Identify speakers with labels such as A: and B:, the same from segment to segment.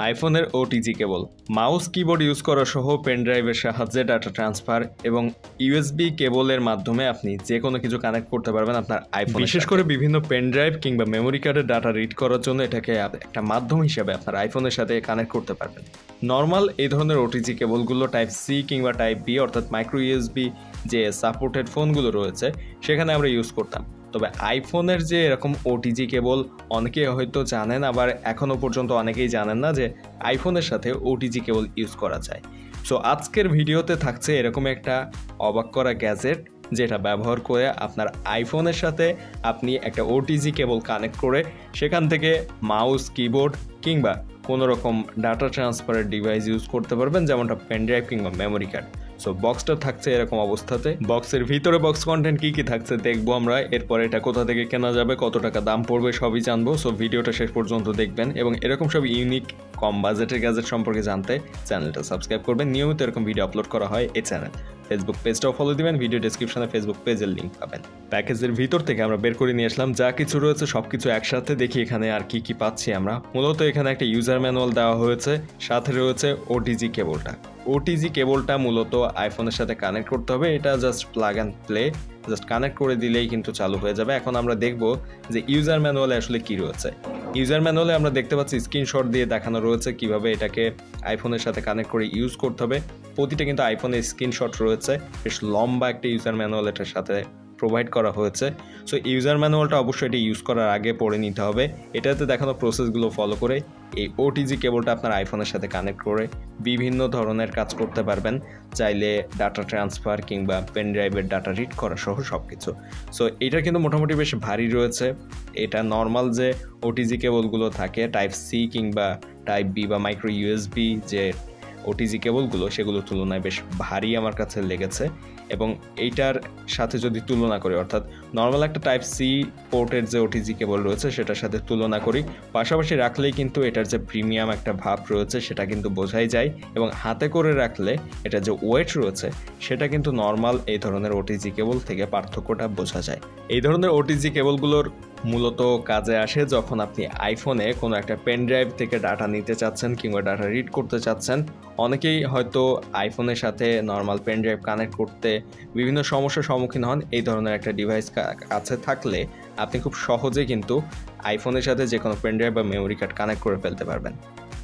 A: আইফোনের ওটিজি কেবল, mouse keyboard use করা সহ পেন ড্রাইভের সাহায্যে ডাটা ট্রান্সফার এবং ইউএসবি কেবলের মাধ্যমে আপনি যে কোনো কিছু কানেক্ট করতে পারবেন আপনার আইফোন। বিশেষ করে বিভিন্ন পেন ড্রাইভ কিংবা মেমোরি কার্ডের ডাটা রিড করার জন্য এটাকে একটা মাধ্যম হিসেবে আপনার আইফোনের সাথে কানেক্ট করতে পারবেন। নর্মাল এই ধরনের ওটিজি কেবলগুলো টাইপ সি কিংবা টাইপ বি অর্থাৎ মাইক্রো ইউএসবি যে সাপোর্টেড ফোনগুলো রয়েছে সেখানে আমরা ইউজ করতাম। তবে আইফোনের যে এরকম ওটিজি কেবল অনেকে হয়তো জানেন, আবার এখনও পর্যন্ত অনেকেই জানেন না যে আইফোনের সাথে ওটিজি কেবল ইউজ করা যায়। সো আজকের ভিডিওতে থাকছে এরকম একটা অবাক করা গ্যাজেট যেটা ব্যবহার করে আপনার আইফোনের সাথে আপনি একটা ওটিজি কেবল কানেক্ট করে সেখান থেকে মাউস কিবোর্ড কিংবা কোনো রকম ডাটা ট্রান্সফারের ডিভাইস ইউজ করতে পারবেন, যেমনটা পেন ড্রাইভ কিংবা মেমোরি কার্ড। সো বক্সটা থাকছে এরকম অবস্থাতে। বক্সের ভিতরে বক্স কন্টেন্ট কী কী থাকছে দেখবো আমরা, এরপর এটা কোথা থেকে কেনা যাবে, কত টাকা দাম পড়বে সবই জানবো। সো ভিডিওটা শেষ পর্যন্ত দেখবেন এবং এরকম সব ইউনিক কম বাজেটের গ্যাজেট সম্পর্কে জানতে চ্যানেলটা সাবস্ক্রাইব করবেন। নিয়মিত এরকম ভিডিও আপলোড করা হয় এই চ্যানেল। ফেসবুক পেজটাও ফলো দিবেন, ভিডিও ডেসক্রিপশনে ফেসবুক পেজের লিঙ্ক পাবেন। প্যাকেজের ভিতর থেকে আমরা বের করে নিয়ে আসলাম যা কিছু রয়েছে সব কিছু একসাথে। দেখি এখানে আর কি কি পাচ্ছি আমরা। মূলত এখানে একটা ইউজার ম্যানুয়াল দেওয়া হয়েছে, সাথে রয়েছে ওটিজি কেবলটা। ওটিজি কেবলটা মূলত আইফোনের সাথে কানেক্ট করতে হবে, এটা just plug and play, just connect করে দিলেই কিন্তু চালু হয়ে যাবে। এখন আমরা দেখব যে ইউজার ম্যানুয়ালে আসলে কি রয়েছে। ইউজার ম্যানুয়ালে আমরা দেখতে পাচ্ছি স্ক্রিনশট দিয়ে দেখানো রয়েছে কিভাবে এটাকে আইফোনের সাথে কানেক্ট করে ইউজ করতে হবে। প্রতিটা কিন্তু আইফোনের স্ক্রিনশট রয়েছে, বেশ লম্বা একটা ইউজার ম্যানুয়াল এটার সাথে প্রোভাইড করা হয়েছে। সো ইউজার ম্যানুয়ালটা অবশ্যই এটি ইউজ করার আগে পড়ে নিতে হবে। এটাতে দেখানো প্রসেসগুলো ফলো করে এই ওটিজি কেবলটা আপনার আইফোনের সাথে কানেক্ট করে বিভিন্ন ধরনের কাজ করতে পারবেন, চাইলে ডাটা ট্রান্সফার কিংবা পেন ড্রাইভের ডাটা রিড করা সহ সব কিছু। সো এটা কিন্তু মোটামুটি বেশ ভারী রয়েছে। এটা নর্মাল যে ওটিজি কেবলগুলো থাকে টাইপ সি কিংবা টাইপ বি বা মাইক্রো ইউএসবি যে ওটিজি কেবলগুলো সেগুলোর তুলনায় বেশ ভারী আমার কাছে লেগেছে। এবং এইটার সাথে যদি তুলনা করি, অর্থাৎ নর্মাল একটা টাইপ সি পোর্টের যে ওটিজি কেবল রয়েছে সেটার সাথে তুলনা করি, পাশাপাশি রাখলেই কিন্তু এটার যে প্রিমিয়াম একটা ভাব রয়েছে সেটা কিন্তু বোঝাই যায়। এবং হাতে করে রাখলে এটা যে ওয়েট রয়েছে সেটা কিন্তু নর্মাল এই ধরনের ওটিজি কেবল থেকে পার্থক্যটা বোঝা যায়। এই ধরনের ওটিজি কেবলগুলোর মূলত কাজে আসে যখন আপনি আইফোনে কোনো একটা পেন ড্রাইভ থেকে ডাটা নিতে চাচ্ছেন কিংবা ডাটা রিড করতে চাচ্ছেন। অনেকেই হয়তো আইফোনের সাথে নর্মাল পেন ড্রাইভ কানেক্ট করতে বিভিন্ন সমস্যার সম্মুখীন হন। এই ধরনের একটা ডিভাইস কাছে থাকলে আপনি খুব সহজে কিন্তু আইফোনের সাথে যে কোনো পেন ড্রাইভ বা মেমোরি কার্ড কানেক্ট করে ফেলতে পারবেন।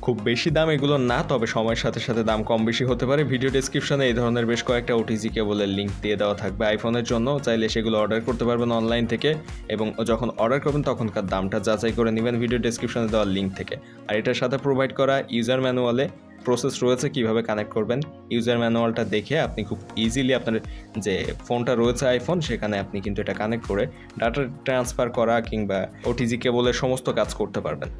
A: খুব বেশি দাম এগুলো না, তবে সময়ের সাথে সাথে দাম কম বেশি হতে পারে। ভিডিও ডেসক্রিপশনে এই ধরনের বেশ কয়েকটা ওটিজি কেবলের লিঙ্ক দিয়ে দেওয়া থাকবে আইফোনের জন্য, চাইলে সেগুলো অর্ডার করতে পারবেন অনলাইন থেকে। এবং যখন অর্ডার করবেন তখনকার দামটা যাচাই করে নেবেন ভিডিও ডেসক্রিপশনে দেওয়া লিঙ্ক থেকে। আর এটার সাথে প্রোভাইড করা ইউজার ম্যানুয়ালে প্রসেস রয়েছে কিভাবে কানেক্ট করবেন। ইউজার ম্যানুয়ালটা দেখে আপনি খুব ইজিলি আপনার যে ফোনটা রয়েছে আইফোন সেখানে আপনি কিন্তু এটা কানেক্ট করে ডাটা ট্রান্সফার করা কিংবা ওটিজি কেবলের সমস্ত কাজ করতে পারবেন।